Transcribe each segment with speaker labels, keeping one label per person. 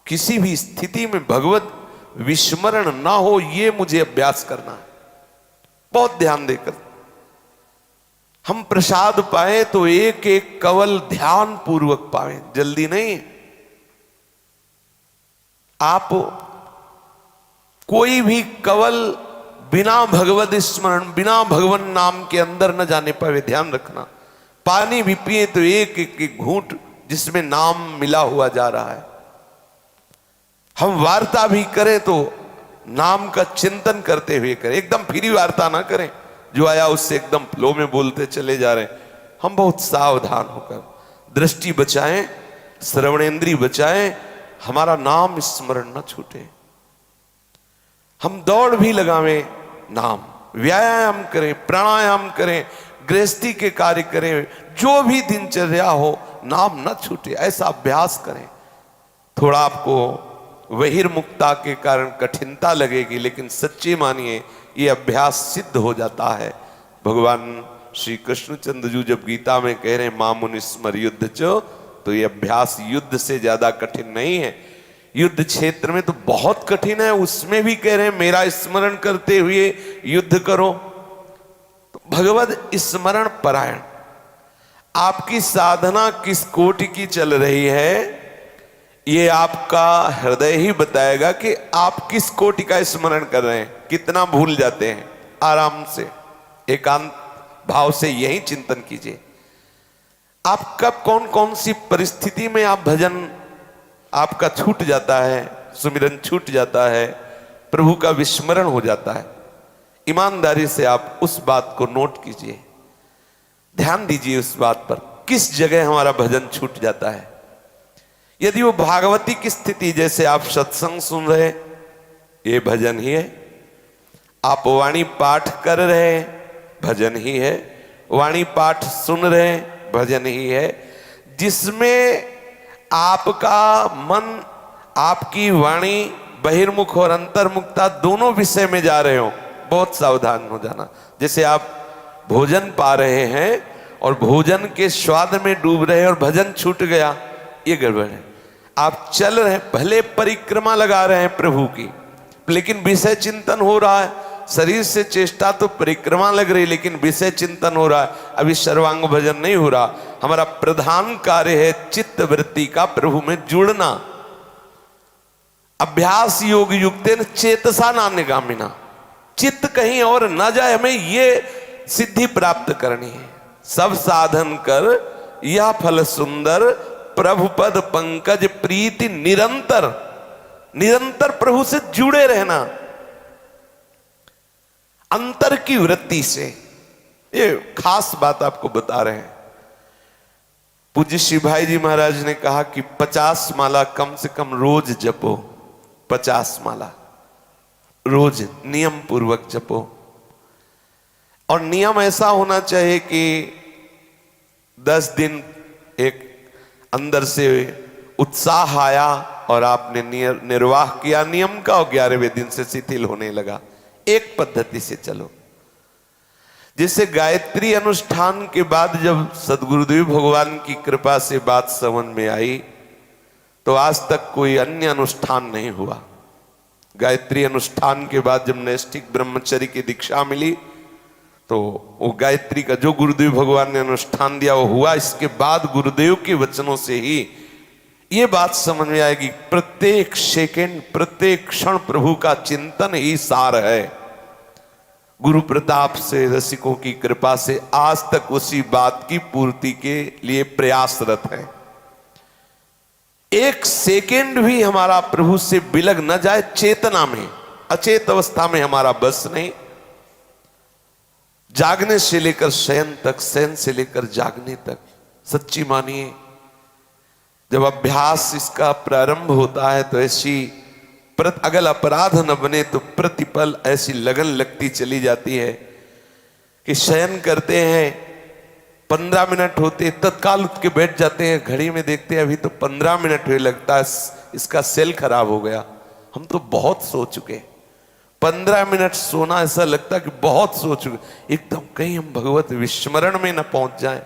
Speaker 1: किसी भी स्थिति में भगवत विस्मरण ना हो, ये मुझे अभ्यास करना है। बहुत ध्यान देकर हम प्रसाद पाए तो एक एक कवल ध्यान पूर्वक पाए, जल्दी नहीं। आप कोई भी कवल बिना भगवत स्मरण, बिना भगवान नाम के अंदर न जाने पाए, ध्यान रखना। पानी भी पिए तो एक एक घूंट जिसमें नाम मिला हुआ जा रहा है। हम वार्ता भी करें तो नाम का चिंतन करते हुए करें, एकदम फ्री वार्ता ना करें, जो आया उससे एकदम फ्लो में बोलते चले जा रहे हैं। हम बहुत सावधान होकर दृष्टि बचाएं, श्रवणेंद्रिय बचाएं, हमारा नाम स्मरण न छूटे। हम दौड़ भी लगावें, नाम, व्यायाम करें, प्राणायाम करें, गृहस्थी के कार्य करें, जो भी दिनचर्या हो, नाम न छूटे, ऐसा अभ्यास करें। थोड़ा आपको बहिर्मुखता के कारण कठिनता लगेगी, लेकिन सच्ची मानिए ये अभ्यास सिद्ध हो जाता है। भगवान श्री कृष्णचंद्र जी जब गीता में कह रहे हैं मामुनि स्मर युद्ध चो, तो ये अभ्यास युद्ध से ज्यादा कठिन नहीं है। युद्ध क्षेत्र में तो बहुत कठिन है, उसमें भी कह रहे हैं मेरा स्मरण करते हुए युद्ध करो। तो भगवत स्मरण परायण, आपकी साधना किस कोटि की चल रही है, ये आपका हृदय ही बताएगा कि आप किस कोटि का स्मरण कर रहे हैं, कितना भूल जाते हैं। आराम से एकांत भाव से यही चिंतन कीजिए। आप कब कौन कौन सी परिस्थिति में आप भजन आपका छूट जाता है, सुमिरन छूट जाता है, प्रभु का विस्मरण हो जाता है। ईमानदारी से आप उस बात को नोट कीजिए, ध्यान दीजिए उस बात पर, किस जगह हमारा भजन छूट जाता है। यदि वो भागवती की स्थिति, जैसे आप सत्संग सुन रहे, ये भजन ही है। आप वाणी पाठ कर रहे, भजन ही है। वाणी पाठ सुन रहे, भजन ही है। जिसमें आपका मन, आपकी वाणी बहिर्मुख और अंतर्मुखता दोनों विषय में जा रहे हो, बहुत सावधान हो जाना। जैसे आप भोजन पा रहे हैं और भोजन के स्वाद में डूब रहे हैं और भजन छूट गया, ये गड़बड़ है। आप चल रहे हैं, भले परिक्रमा लगा रहे हैं प्रभु की, लेकिन विषय चिंतन हो रहा है। शरीर से चेष्टा तो परिक्रमा लग रही, लेकिन विषय चिंतन हो रहा है। अभी सर्वांग भजन नहीं हो रहा। हमारा प्रधान कार्य है चित्त वृत्ति का प्रभु में जुड़ना। अभ्यास योग युक्तेन चेतसा नान्यगामिना, चित्त कहीं और न जाए, हमें ये सिद्धि प्राप्त करनी है। सब साधन कर यह फल सुंदर, प्रभु पद पंकज प्रीति निरंतर। निरंतर प्रभु से जुड़े रहना, अंतर की वृत्ति से। ये खास बात आपको बता रहे हैं। पूज्य श्री भाई जी महाराज ने कहा कि 50 माला कम से कम रोज जपो। 50 माला रोज नियम पूर्वक जपो। और नियम ऐसा होना चाहिए कि 10 दिन एक अंदर से उत्साह आया और आपने निर्वाह किया नियम का, और 11वें दिन से शिथिल होने लगा। एक पद्धति से चलो। जैसे गायत्री अनुष्ठान के बाद जब सदगुरुदेव भगवान की कृपा से बात समझ में आई, तो आज तक कोई अन्य अनुष्ठान नहीं हुआ। गायत्री अनुष्ठान के बाद जब नैष्ठिक ब्रह्मचर्य की दीक्षा मिली, तो वो गायत्री का जो गुरुदेव भगवान ने अनुष्ठान दिया वो हुआ। इसके बाद गुरुदेव के वचनों से ही ये बात समझ में आएगी, प्रत्येक सेकंड, प्रत्येक क्षण प्रभु का चिंतन ही सार है। गुरु प्रताप से, रसिकों की कृपा से आज तक उसी बात की पूर्ति के लिए प्रयासरत है। एक सेकंड भी हमारा प्रभु से बिलग न जाए, चेतना में, अचेत अवस्था में हमारा बस नहीं। जागने से लेकर शयन तक, शयन से लेकर जागने तक। सच्ची मानिए, जब अभ्यास इसका प्रारंभ होता है तो ऐसी अगर अपराध न बने तो प्रतिपल ऐसी लगन लगती चली जाती है कि शयन करते हैं, 15 मिनट होते तत्काल उठ के बैठ जाते हैं, घड़ी में देखते हैं अभी तो 15 मिनट हुए, लगता है इसका सेल खराब हो गया। हम तो बहुत सो चुके, 15 मिनट सोना ऐसा लगता कि बहुत सो चुके, एकदम कहीं हम भगवत विस्मरण में न पहुंच जाएं।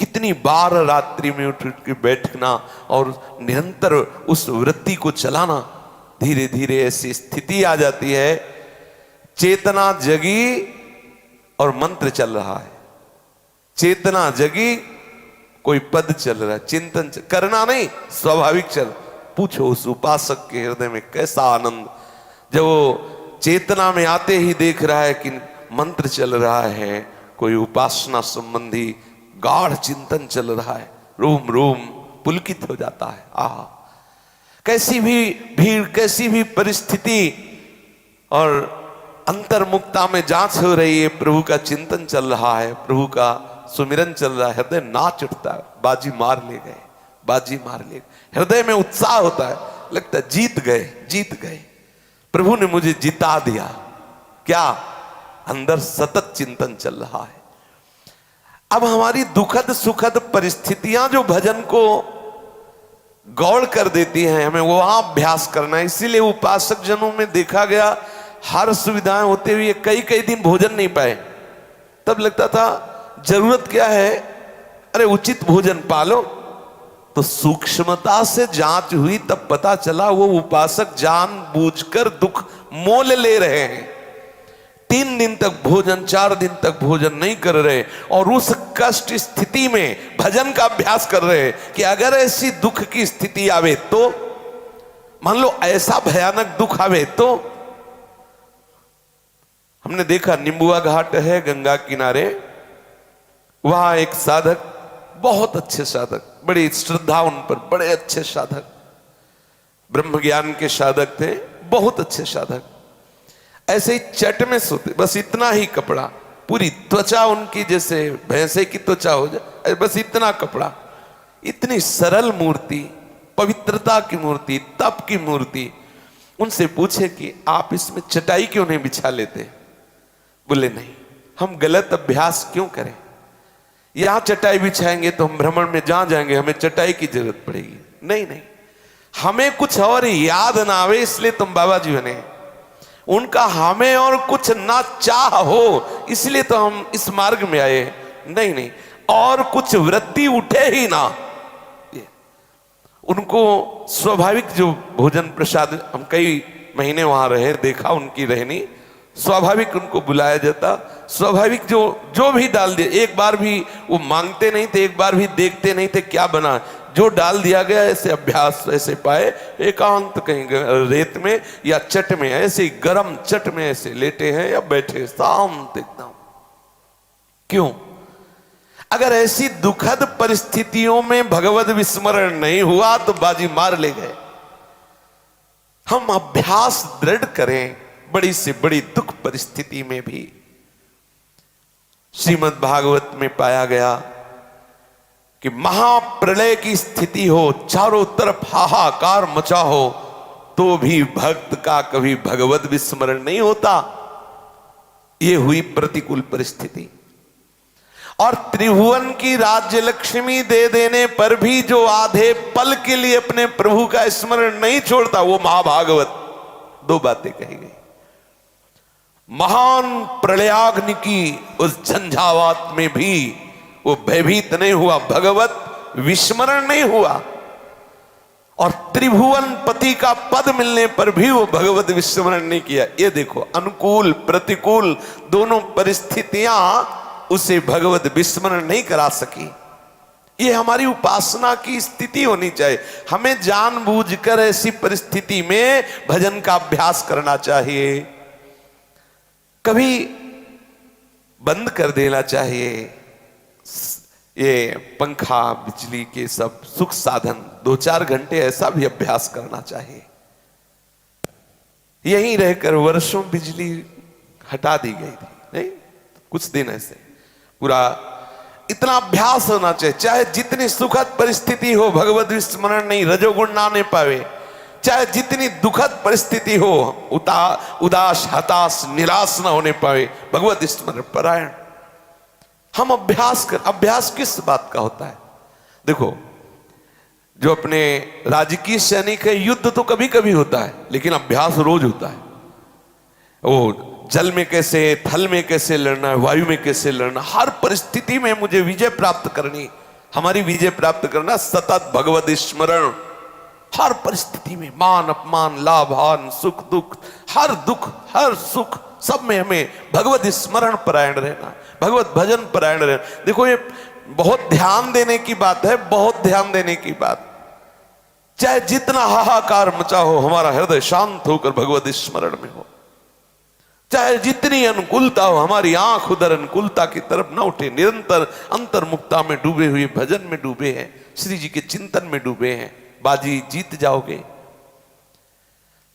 Speaker 1: कितनी बार रात्रि में उठ के बैठना और निरंतर उस वृत्ति को चलाना, धीरे धीरे ऐसी स्थिति आ जाती है, चेतना जगी और मंत्र चल रहा है, चेतना जगी कोई पद चल रहा है, चिंतन करना नहीं, स्वाभाविक चल। पूछो उस उपासक के हृदय में कैसा आनंद, जब वो चेतना में आते ही देख रहा है कि मंत्र चल रहा है, कोई उपासना संबंधी गाढ़ चिंतन चल रहा है, रोम रोम पुलकित हो जाता है। आहा, कैसी भी भीड़, कैसी भी परिस्थिति और अंतर्मुखता में जांच हो रही है, प्रभु का चिंतन चल रहा है, प्रभु का सुमिरन चल रहा है, हृदय नाच उठता है, बाजी मार ले गए, बाजी मार ले गए, हृदय में उत्साह होता है, लगता है जीत गए, जीत गए, प्रभु ने मुझे जिता दिया। क्या? अंदर सतत चिंतन चल रहा है। अब हमारी दुखद सुखद परिस्थितियां जो भजन को गौड़ कर देती हैं, हमें वहां अभ्यास करना है। इसीलिए उपासक जनों में देखा गया, हर सुविधाएं होते हुए कई कई दिन भोजन नहीं पाए, तब लगता था जरूरत क्या है, अरे उचित भोजन पालो। तो सूक्ष्मता से जांच हुई, तब पता चला वो उपासक जानबूझकर दुख मोल ले रहे हैं। 3 दिन तक भोजन, 4 दिन तक भोजन नहीं कर रहे और उस कष्ट स्थिति में भजन का अभ्यास कर रहे हैं कि अगर ऐसी दुख की स्थिति आवे तो, मान लो ऐसा भयानक दुख आवे तो। हमने देखा निम्बुआ घाट है गंगा किनारे, वहां एक साधक, बहुत अच्छे साधक, बड़ी श्रद्धा उन पर, बड़े अच्छे साधक, ब्रह्म ज्ञान के साधक थे, बहुत अच्छे साधक, ऐसे ही चट में सोते, बस इतना ही कपड़ा, पूरी त्वचा उनकी जैसे भैंसे की त्वचा हो जाए, बस इतना कपड़ा, इतनी सरल मूर्ति, पवित्रता की मूर्ति, तप की मूर्ति। उनसे पूछे कि आप इसमें चटाई क्यों नहीं बिछा लेते? बोले नहीं, हम गलत अभ्यास क्यों करें, यहां चटाई बिछाएंगे तो हम भ्रमण में जहां जाएंगे हमें चटाई की जरूरत पड़ेगी। नहीं नहीं, हमें कुछ और याद ना आवे इसलिए तुम बाबा जी बने, उनका हमें और कुछ ना चाह हो इसलिए तो हम इस मार्ग में आए। नहीं नहीं, और कुछ वृत्ति उठे ही ना। उनको स्वाभाविक जो भोजन प्रसाद, हम कई महीने वहां रहे, देखा उनकी रहनी, स्वाभाविक उनको बुलाया जाता, स्वाभाविक जो भी डाल दिया, एक बार भी वो मांगते नहीं थे, एक बार भी देखते नहीं थे क्या बना, जो डाल दिया गया ऐसे अभ्यास ऐसे पाए, एकांत कहीं रेत में या चट में, ऐसे गरम चट में ऐसे लेटे हैं या बैठे शांत एकदम। क्यों? अगर ऐसी दुखद परिस्थितियों में भगवत विस्मरण नहीं हुआ तो बाजी मार ले गए। हम अभ्यास दृढ़ करें, बड़ी से बड़ी दुख परिस्थिति में भी। श्रीमद् भागवत में पाया गया कि महाप्रलय की स्थिति हो, चारों तरफ हाहाकार मचा हो, तो भी भक्त का कभी भगवत विस्मरण नहीं होता। यह हुई प्रतिकूल परिस्थिति। और त्रिभुवन की राज्य लक्ष्मी दे देने पर भी जो आधे पल के लिए अपने प्रभु का स्मरण नहीं छोड़ता, वो महाभागवत। 2 बातें कही गई। महान प्रलयाग्नि की उस झंझावात में भी वो भयभीत नहीं हुआ, भगवत विस्मरण नहीं हुआ। और त्रिभुवन पति का पद मिलने पर भी वो भगवत विस्मरण नहीं किया। ये देखो, अनुकूल प्रतिकूल दोनों परिस्थितियां उसे भगवत विस्मरण नहीं करा सकी। ये हमारी उपासना की स्थिति होनी चाहिए। हमें जानबूझकर ऐसी परिस्थिति में भजन का अभ्यास करना चाहिए। कभी बंद कर देना चाहिए ये पंखा, बिजली के सब सुख साधन, 2-4 घंटे ऐसा भी अभ्यास करना चाहिए। यहीं रहकर वर्षों बिजली हटा दी गई थी, नहीं, कुछ दिन ऐसे पूरा इतना अभ्यास होना चाहिए। चाहे जितनी सुखद परिस्थिति हो, भगवत विस्मरण नहीं, रजोगुण ना आने पावे, चाहे जितनी दुखद परिस्थिति हो, उदास हताश निराश ना होने पावे, भगवत स्मरण परायण हम अभ्यास किस बात का होता है? देखो, जो अपने राजकीय सैनिक है, युद्ध तो कभी कभी होता है, लेकिन अभ्यास रोज होता है। वो जल में कैसे, थल में कैसे लड़ना है, वायु में कैसे लड़ना, हर परिस्थिति में मुझे विजय प्राप्त करनी, हमारी विजय प्राप्त करना सतत भगवत स्मरण, हर परिस्थिति में, मान अपमान, लाभ हानि, सुख दुख, हर सुख, सब में हमें भगवत स्मरण परायण रहना, भगवत भजन परायण रहना। देखो ये बहुत ध्यान देने की बात है, बहुत ध्यान देने की बात। चाहे जितना हाहाकार मचा हो, हमारा हृदय शांत होकर भगवत स्मरण में हो। चाहे जितनी अनुकूलता हो, हमारी आंख उधर अनुकूलता की तरफ न उठे। निरंतर अंतर्मुक्ता में डूबे हुए, भजन में डूबे हैं, श्री जी के चिंतन में डूबे हैं, बाजी जीत जाओगे।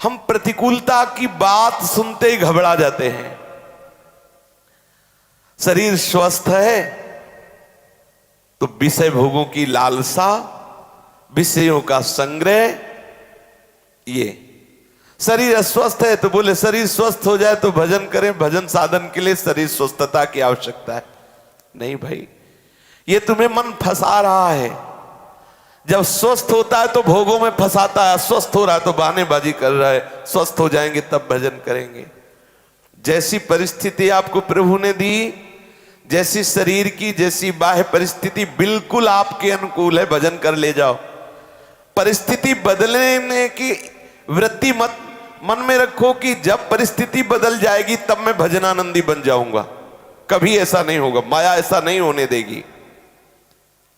Speaker 1: हम प्रतिकूलता की बात सुनते ही घबरा जाते हैं। शरीर स्वस्थ है तो विषय भोगों की लालसा, विषयों का संग्रह, ये। शरीर अस्वस्थ है तो बोले शरीर स्वस्थ हो जाए तो भजन करें, भजन साधन के लिए शरीर स्वस्थता की आवश्यकता है। नहीं भाई, ये तुम्हें मन फंसा रहा है। जब स्वस्थ होता है तो भोगों में फंसाता है, अस्वस्थ हो रहा है तो बहानेबाजी कर रहा है, स्वस्थ हो जाएंगे तब भजन करेंगे। जैसी परिस्थिति आपको प्रभु ने दी, जैसी शरीर की, जैसी बाह्य परिस्थिति बिल्कुल आपके अनुकूल है, भजन कर ले जाओ। परिस्थिति बदलने की वृत्ति मत मन में रखो कि जब परिस्थिति बदल जाएगी तब मैं भजनानंदी बन जाऊंगा। कभी ऐसा नहीं होगा, माया ऐसा नहीं होने देगी।